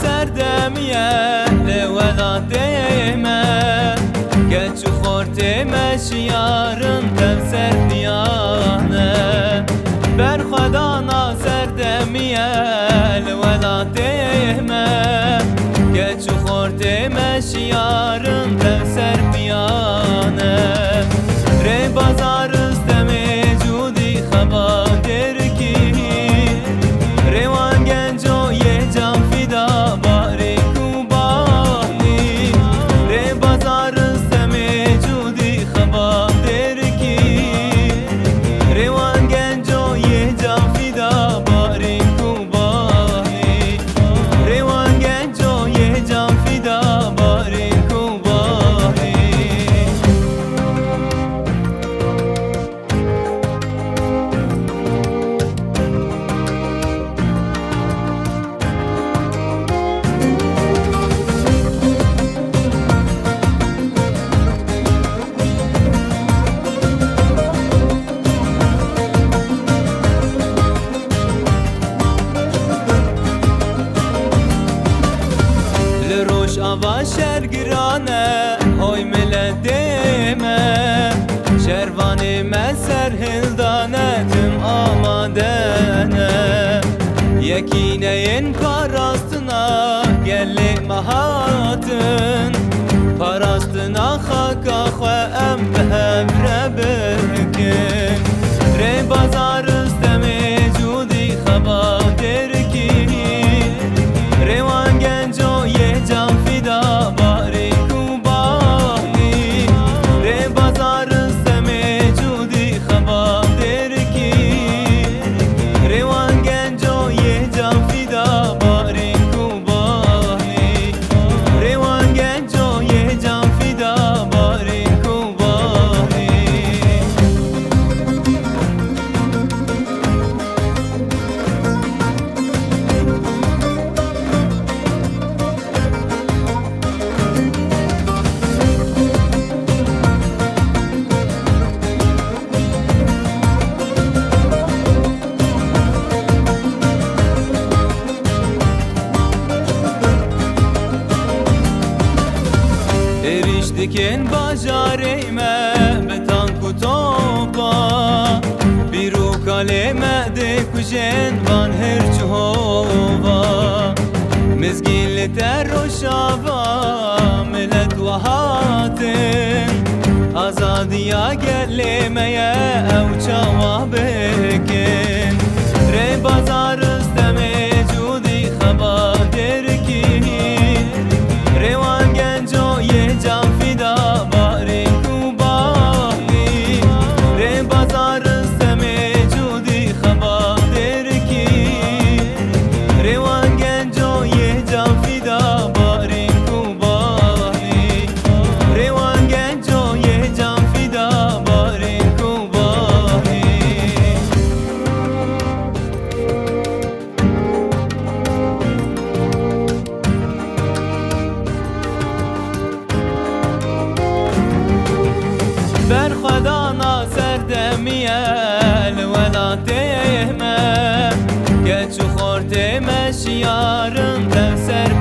سردمیه لولا دیمه گچ خورته مشیارن تم سردیانه بر خدا سردمیه لولا دیمه گچ خورته مشیارن تم سردیانه ری بازار استمی جودی خبا درکی ریوان گنجو یه جان فدا باری کوبانی ری بازار استمی جودی خبا درکی ریوان گنجو یه جان فدا باری کوبانی ریوان گنجو یه جان فدا باری کوبانی لروش آوا شرگرانه های ملت دیمه شروانی مسر هلدانه تم آمادنه یکینه این پاراستنا گلی مهاتن پاراستنا خاکا خواه ام به هم ربکن ری بازار استمی جودی خبا درکی ریوان گنجو یه جان فدا باری کوبانی ری بازار استمی جودی خبا درکی ریوان گنجو یه جان فدا باری کوبانی ریوان گنجو یه جان فدا باری کوبانی eriştikin bacarime betan kutopa biru kaleme de kujen van her çuhova mezgille terroşava millet vahatin azadiya gellemeye ev çava bekin re bazar isteme cudi khaba derki ریوان گنجو یه جان فدا باری کوبانی ری بازار استمی جودی خبا درکی ریوان گنجو یه جان فدا باری کوبانی ریوان گنجو یه جان فدا باری کوبانی بر خدا سردمیه لولا دیمه گچ خورته مشیارن تم سر